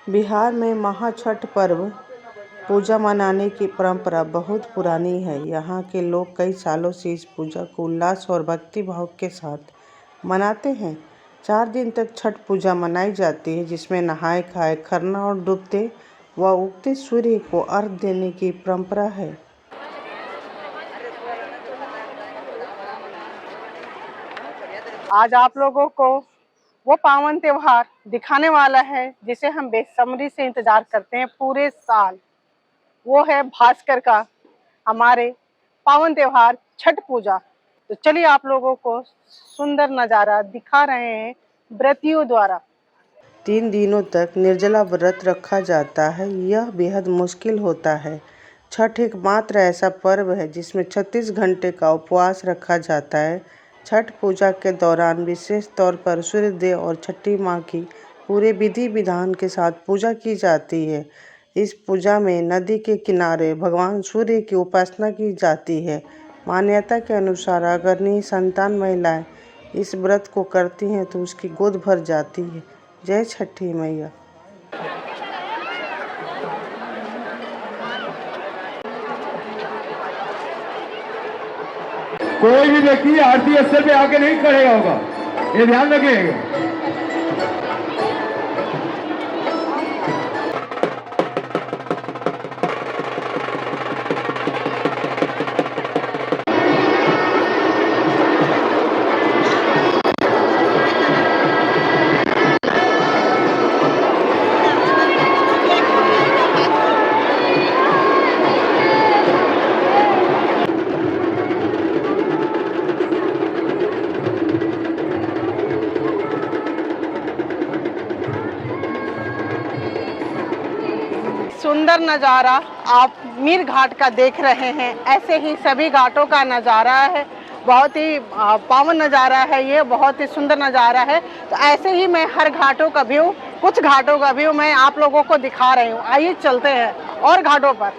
बिहार में महाछठ पर्व पूजा मनाने की परंपरा बहुत पुरानी है। यहाँ के लोग कई सालों से इस पूजा को उल्लास और भक्ति भाव के साथ मनाते हैं। 4 दिन तक छठ पूजा मनाई जाती है, जिसमें नहाए खाए, खरना और डूबते व उगते सूर्य को अर्घ देने की परंपरा है। आज आप लोगों को वो पावन त्योहार दिखाने वाला है जिसे हम बेसब्री से इंतजार करते हैं पूरे साल। वो है भास्कर का हमारे पावन त्योहार छठ पूजा। तो चलिए आप लोगों को सुंदर नज़ारा दिखा रहे हैं व्रतियों द्वारा। 3 दिनों तक निर्जला व्रत रखा जाता है। यह बेहद मुश्किल होता है। छठ एकमात्र ऐसा पर्व है जिसमें 36 घंटे का उपवास रखा जाता है। छठ पूजा के दौरान विशेष तौर पर सूर्य देव और छठी माँ की पूरे विधि विधान के साथ पूजा की जाती है। इस पूजा में नदी के किनारे भगवान सूर्य की उपासना की जाती है। मान्यता के अनुसार अगर निसंतान महिलाएं इस व्रत को करती हैं तो उसकी गोद भर जाती है। जय छठी मैया। कोई भी व्यक्ति आरती स्थल पे आके नहीं खड़े होगा, ये ध्यान रखिएगा। सुंदर नज़ारा आप मीर घाट का देख रहे हैं। ऐसे ही सभी घाटों का नज़ारा है। बहुत ही पावन नज़ारा है, ये बहुत ही सुंदर नज़ारा है। तो ऐसे ही मैं हर घाटों का व्यू, कुछ घाटों का व्यू मैं आप लोगों को दिखा रही हूँ। आइए चलते हैं और घाटों पर।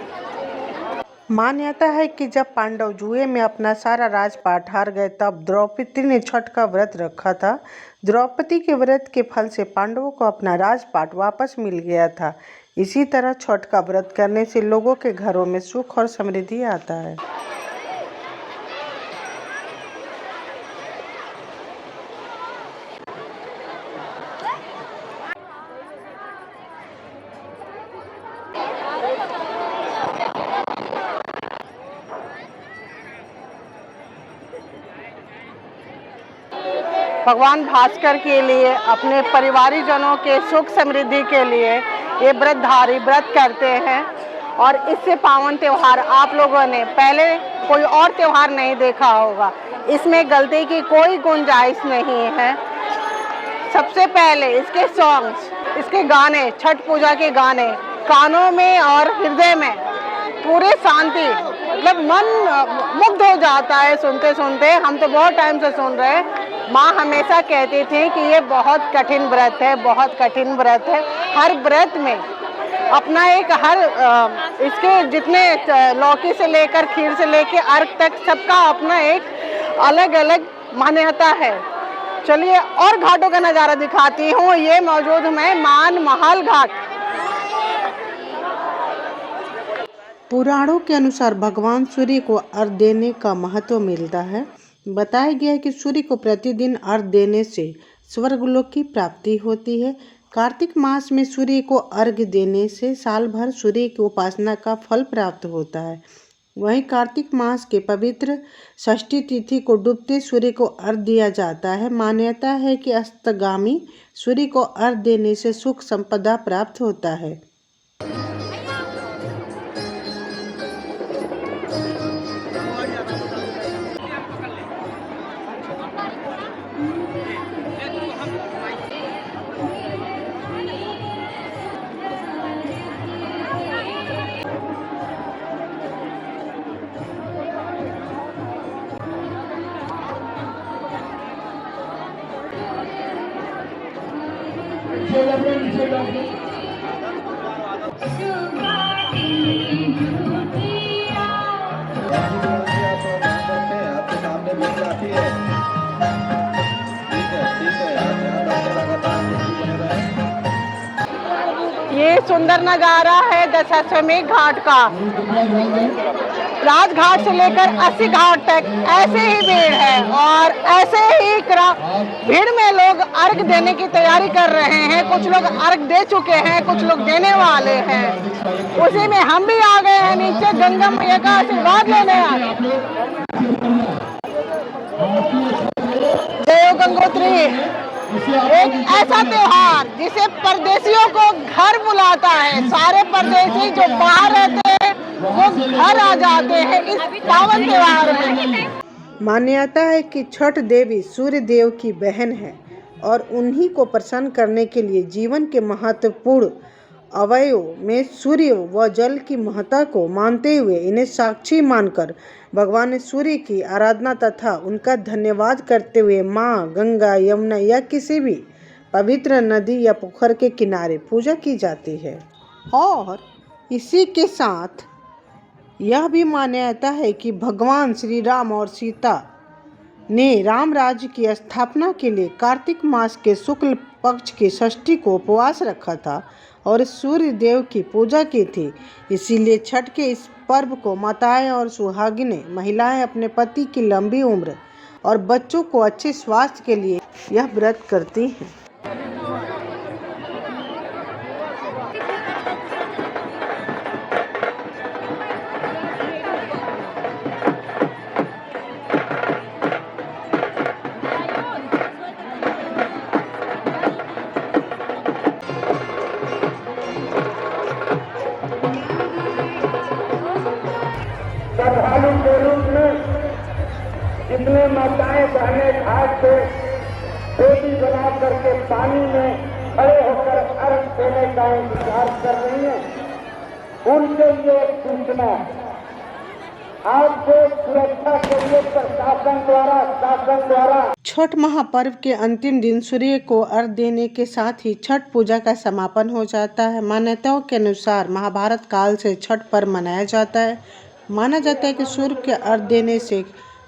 मान्यता है कि जब पांडव जुए में अपना सारा राजपाट हार गए तब द्रौपदी ने छठ का व्रत रखा था। द्रौपदी के व्रत के फल से पांडवों को अपना राजपाट वापस मिल गया था। इसी तरह छठ का व्रत करने से लोगों के घरों में सुख और समृद्धि आता है। भगवान भास्कर के लिए, अपने परिवारीजनों के सुख समृद्धि के लिए ये व्रतधारी व्रत करते हैं। और इससे पावन त्यौहार आप लोगों ने पहले कोई और त्यौहार नहीं देखा होगा। इसमें गलती की कोई गुंजाइश नहीं है। सबसे पहले इसके सॉन्ग्स, इसके गाने, छठ पूजा के गाने कानों में और हृदय में पूरे शांति, मतलब मन मुग्ध हो जाता है सुनते सुनते। हम तो बहुत टाइम से सुन रहे हैं। माँ हमेशा कहती थी कि ये बहुत कठिन व्रत है, बहुत कठिन व्रत है। हर व्रत में अपना एक इसके जितने लौकी से लेकर खीर से लेकर अर्घ तक सबका अपना एक अलग अलग मान्यता है। चलिए और घाटों का नज़ारा दिखाती हूँ। ये मौजूद है मान महल घाट। पुराणों के अनुसार भगवान सूर्य को अर्घ देने का महत्व मिलता है। बताया गया है कि सूर्य को प्रतिदिन अर्घ देने से स्वर्गलोक की प्राप्ति होती है। कार्तिक मास में सूर्य को अर्घ देने से साल भर सूर्य की उपासना का फल प्राप्त होता है। वहीं कार्तिक मास के पवित्र षष्ठी तिथि को डूबते सूर्य को अर्घ दिया जाता है। मान्यता है कि अस्तगामी सूर्य को अर्घ देने से सुख संपदा प्राप्त होता है। आपके सामने मिल जाती है। ठीक है, ये सुंदर नज़ारा है दशाश्वमेध घाट का। राजघाट से लेकर 80 घाट तक ऐसे ही भीड़ है और ऐसे ही भीड़ में लोग अर्घ देने की तैयारी कर रहे हैं। कुछ लोग अर्घ दे चुके हैं, कुछ लोग देने वाले हैं। उसी में हम भी आ गए हैं नीचे गंगा मैया का आशीर्वाद लेने। जय गंगोत्री एक ऐसा त्योहार जिसे परदेशियों को घर बुलाता है। सारे परदेशी जो बाहर रहते हैं वो घर आ जाते हैं इस पावन त्योहार में। मान्यता है कि छठ देवी सूर्य देव की बहन है और उन्हीं को प्रसन्न करने के लिए जीवन के महत्वपूर्ण अवयव में सूर्य व जल की महत्ता को मानते हुए इन्हें साक्षी मानकर भगवान सूर्य की आराधना तथा उनका धन्यवाद करते हुए माँ गंगा, यमुना या किसी भी पवित्र नदी या पोखर के किनारे पूजा की जाती है। और इसी के साथ यह भी मान्यता है कि भगवान श्री राम और सीता ने राम राज्य की स्थापना के लिए कार्तिक मास के शुक्ल पक्ष की षष्ठी को उपवास रखा था और सूर्य देव की पूजा की थी। इसीलिए छठ के इस पर्व को माताएं और सुहागिनें महिलाएं अपने पति की लंबी उम्र और बच्चों को अच्छे स्वास्थ्य के लिए यह व्रत करती हैं। श्रद्धालु के रूप में जितने माताएं बहनें घाट से बेटी बना करके पानी में खड़े होकर अर्घ देने का इंतजार कर रही हैं, उनके लिए एक सूचना आपको सुरक्षा के लिए प्रशासन द्वारा छठ महापर्व के अंतिम दिन सूर्य को अर्घ देने के साथ ही छठ पूजा का समापन हो जाता है। मान्यताओं के अनुसार महाभारत काल से छठ पर्व मनाया जाता है। माना जाता है कि सूर्य के अर्घ देने से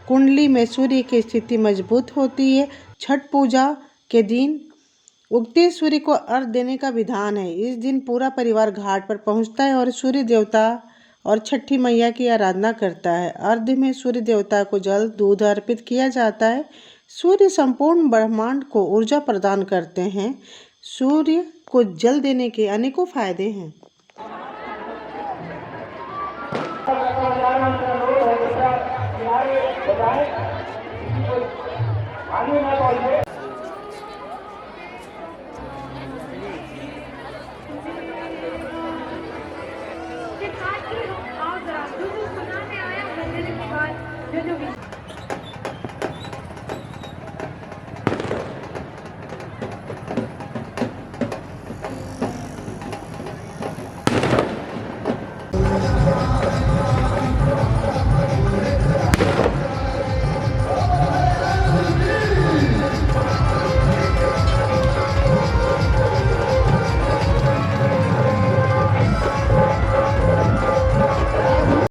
कुंडली में सूर्य की स्थिति मजबूत होती है। छठ पूजा के दिन उगते सूर्य को अर्घ देने का विधान है। इस दिन पूरा परिवार घाट पर पहुंचता है और सूर्य देवता और छठी मैया की आराधना करता है। अर्घ में सूर्य देवता को जल दूध अर्पित किया जाता है। सूर्य संपूर्ण ब्रह्मांड को ऊर्जा प्रदान करते हैं। सूर्य को जल देने के अनेकों फायदे हैं। आज जो सुना में आया मंदिर के बाद जो